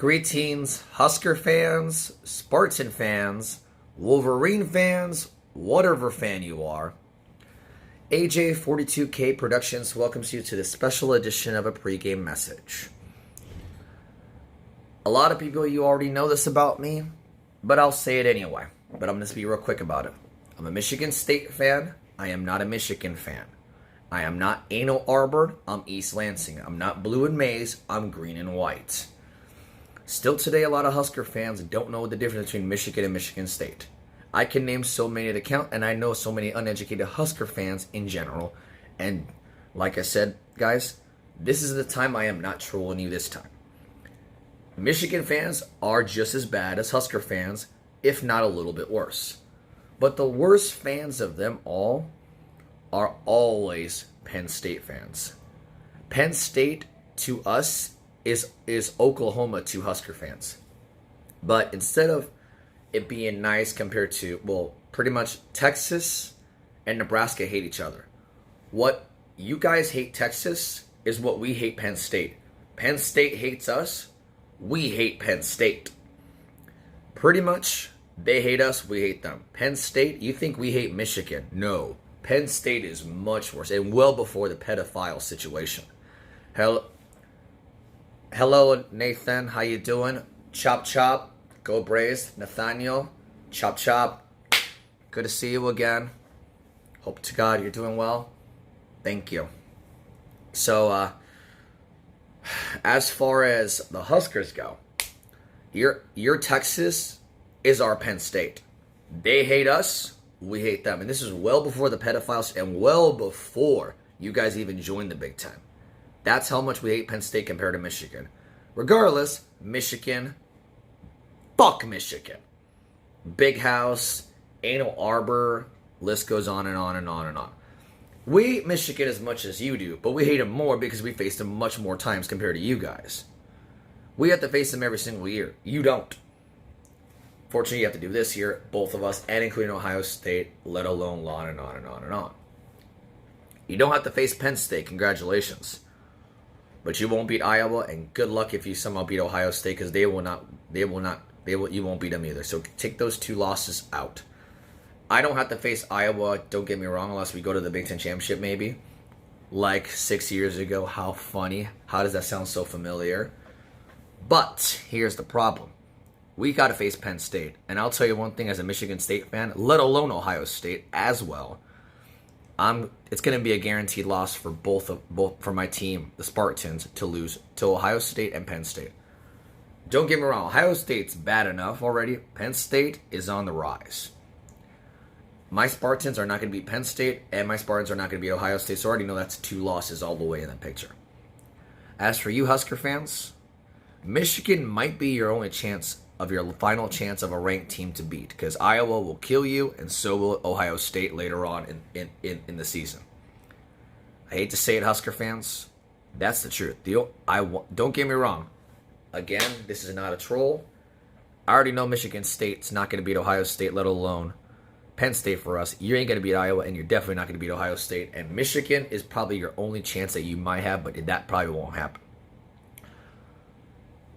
Greetings, Husker fans, Spartan fans, Wolverine fans, whatever fan you are. AJ42K Productions welcomes you to this special edition of a pregame message. A lot of people, you already know this about me, but I'll say it anyway. But I'm going to be real quick about it. I'm a Michigan State fan. I am not a Michigan fan. I am not Ann Arbor. I'm East Lansing. I'm not blue and maize. I'm green and white. Still today, a lot of Husker fans don't know the difference between Michigan and Michigan State. I can name so many to count, and I know so many uneducated Husker fans in general. And like I said, guys, this is the time I am not trolling you this time. Michigan fans are just as bad as Husker fans, if not a little bit worse. But the worst fans of them all are always Penn State fans. Penn State to us is Oklahoma to Husker fans. But instead of it being nice compared to, well, pretty much Texas and Nebraska hate each other. What you guys hate Texas is what we hate Penn State. Penn State hates us. We hate Penn State. Pretty much, they hate us, we hate them. Penn State, you think we hate Michigan? No. Penn State is much worse, and well before the pedophile situation. Hello, Nathan. How you doing? Chop chop. Go Braves. Nathaniel. Chop chop. Good to see you again. Hope to God you're doing well. Thank you. So, as far as the Huskers go, your Texas is our Penn State. They hate us. We hate them. And this is well before the pedophiles and well before you guys even joined the Big Ten. That's how much we hate Penn State compared to Michigan. Regardless, Michigan, fuck Michigan. Big House, Ann Arbor, list goes on and on and on and on. We hate Michigan as much as you do, but we hate them more because we face them much more times compared to you guys. We have to face them every single year. You don't. Fortunately, you have to do this year, both of us, and including Ohio State, let alone on and on and on and on. You don't have to face Penn State. Congratulations. But you won't beat Iowa, and good luck if you somehow beat Ohio State, because you won't beat them either. So take those two losses out. I don't have to face Iowa, don't get me wrong, unless we go to the Big Ten Championship maybe. Like 6 years ago. How funny. How does that sound so familiar? But here's the problem. We got to face Penn State. And I'll tell you one thing as a Michigan State fan, let alone Ohio State as well. It's going to be a guaranteed loss for both for my team, the Spartans, to lose to Ohio State and Penn State. Don't get me wrong, Ohio State's bad enough already. Penn State is on the rise. My Spartans are not going to beat Penn State, and my Spartans are not going to beat Ohio State, so I already know that's 2 losses all the way in that picture. As for you Husker fans, Michigan might be your only chance of your final chance of a ranked team to beat, because Iowa will kill you, and so will Ohio State later on in the season. I hate to say it, Husker fans, that's the truth. Don't get me wrong. Again, this is not a troll. I already know Michigan State's not going to beat Ohio State, let alone Penn State for us. You ain't going to beat Iowa, and you're definitely not going to beat Ohio State. And Michigan is probably your only chance that you might have, but that probably won't happen.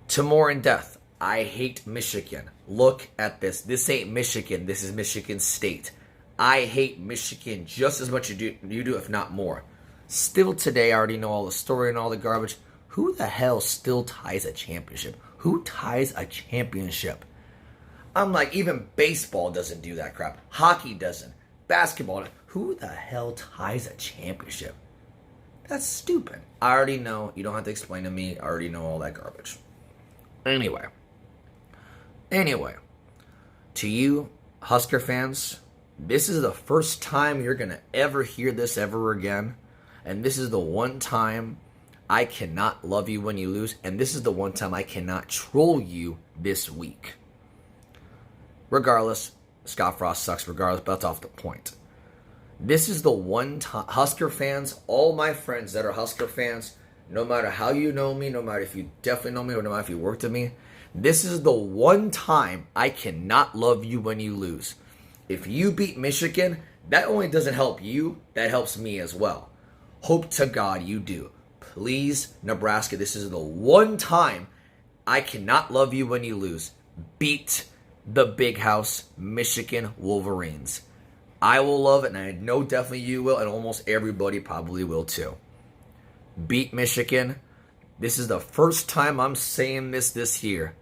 To more in depth, I hate Michigan. Look at this. This ain't Michigan. This is Michigan State. I hate Michigan just as much as you do, if not more. Still today, I already know all the story and all the garbage. Who the hell still ties a championship? Who ties a championship? I'm like, even baseball doesn't do that crap. Hockey doesn't. Basketball. Who the hell ties a championship? That's stupid. I already know. You don't have to explain to me. I already know all that garbage. Anyway, to you Husker fans, this is the first time you're going to ever hear this ever again. And this is the one time I cannot love you when you lose. And this is the one time I cannot troll you this week. Regardless, Scott Frost sucks regardless, but that's off the point. This is the one time, Husker fans, all my friends that are Husker fans, no matter how you know me, no matter if you definitely know me, or no matter if you worked with me, this is the one time I cannot love you when you lose. If you beat Michigan, that only doesn't help you, that helps me as well. Hope to God you do. Please, Nebraska, this is the one time I cannot love you when you lose. Beat the big house Michigan Wolverines. I will love it, and I know definitely you will, and almost everybody probably will too. Beat Michigan. This is the first time I'm saying this year.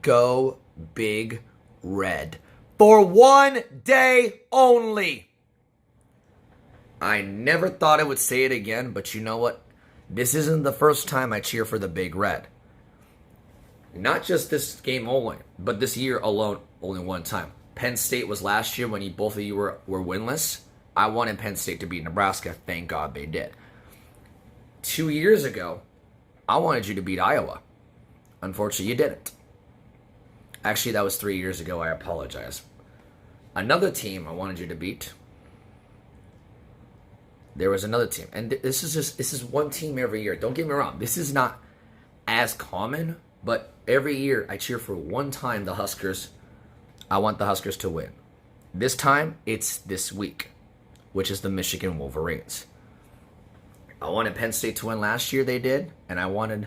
Go Big Red. For one day only. I never thought I would say it again, but you know what? This isn't the first time I cheer for the Big Red. Not just this game only, but this year alone, only one time. Penn State was last year when both of you were winless. I wanted Penn State to beat Nebraska. Thank God they did. 2 years ago, I wanted you to beat Iowa. Unfortunately, you didn't. Actually, that was 3 years ago. I apologize. Another team I wanted you to beat. There was another team. And this is one team every year. Don't get me wrong. This is not as common, but every year I cheer for one time the Huskers. I want the Huskers to win. This time, it's this week, which is the Michigan Wolverines. I wanted Penn State to win last year. They did. And I wanted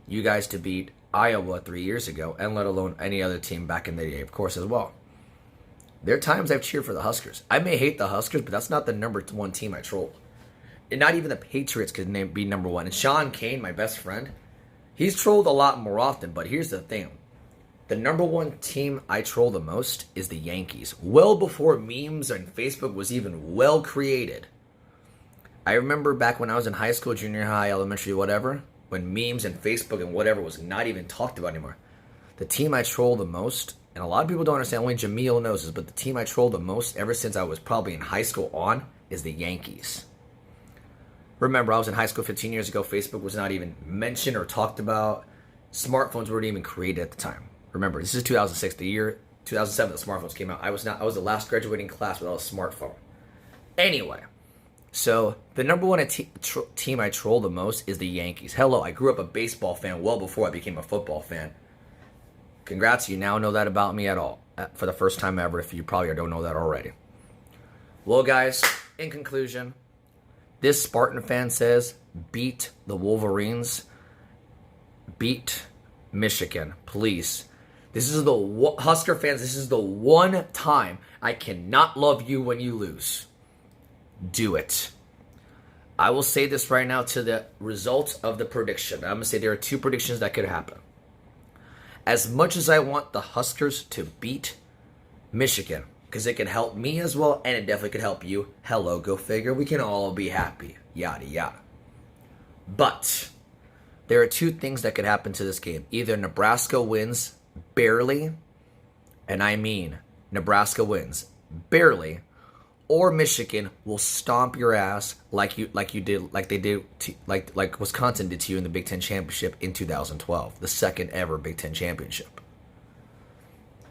you guys to beat Iowa 3 years ago, and let alone any other team back in the day, of course, as well. There are times I've cheered for the Huskers. I may hate the Huskers, but that's not the number one team I trolled. And not even the Patriots could be number one. And Sean Kane, my best friend, he's trolled a lot more often, but here's the thing. The number one team I troll the most is the Yankees. Well before memes and Facebook was even well created. I remember back when I was in high school, junior high, elementary, whatever, when memes and Facebook and whatever was not even talked about anymore. The team I troll the most, and a lot of people don't understand, only Jameel knows this, but the team I troll the most ever since I was probably in high school on is the Yankees. Remember, I was in high school 15 years ago. Facebook was not even mentioned or talked about. Smartphones weren't even created at the time. Remember, this is 2006, the year 2007 the smartphones came out. I was the last graduating class without a smartphone. Anyway, so the number one team I troll the most is the Yankees. Hello, I grew up a baseball fan well before I became a football fan. Congrats, you now know that about me at all. For the first time ever, if you probably don't know that already. Well, guys, in conclusion, this Spartan fan says, beat the Wolverines. Beat Michigan, please. This is the Husker fans, this is the one time I cannot love you when you lose. Do it. I will say this right now to the results of the prediction. I'm going to say there are two predictions that could happen. As much as I want the Huskers to beat Michigan, because it can help me as well, and it definitely could help you. Hello, go figure. We can all be happy. Yada, yada. But there are two things that could happen to this game. Either Nebraska wins barely, and I mean Nebraska wins barely, or Michigan will stomp your ass like Wisconsin did to you in the Big Ten Championship in 2012, the second ever Big Ten Championship.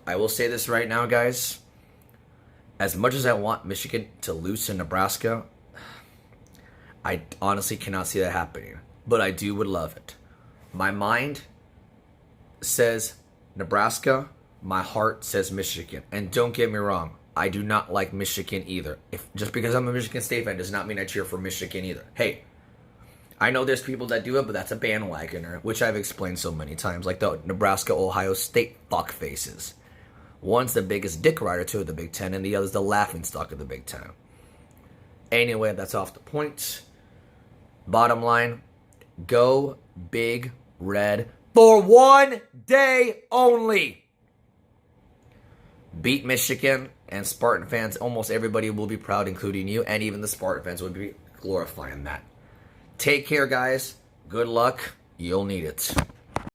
I will say this right now, guys. As much as I want Michigan to lose to Nebraska, I honestly cannot see that happening. But I would love it. My mind says Nebraska. My heart says Michigan. And don't get me wrong, I do not like Michigan either. Just because I'm a Michigan State fan does not mean I cheer for Michigan either. Hey, I know there's people that do it, but that's a bandwagoner, which I've explained so many times, like the Nebraska-Ohio State fuckfaces. One's the biggest dick rider to the Big Ten, and the other's the laughingstock of the Big Ten. Anyway, that's off the point. Bottom line, go Big Red for one day only. Beat Michigan, and Spartan fans, almost everybody will be proud, including you, and even the Spartan fans will be glorifying that. Take care, guys. Good luck. You'll need it.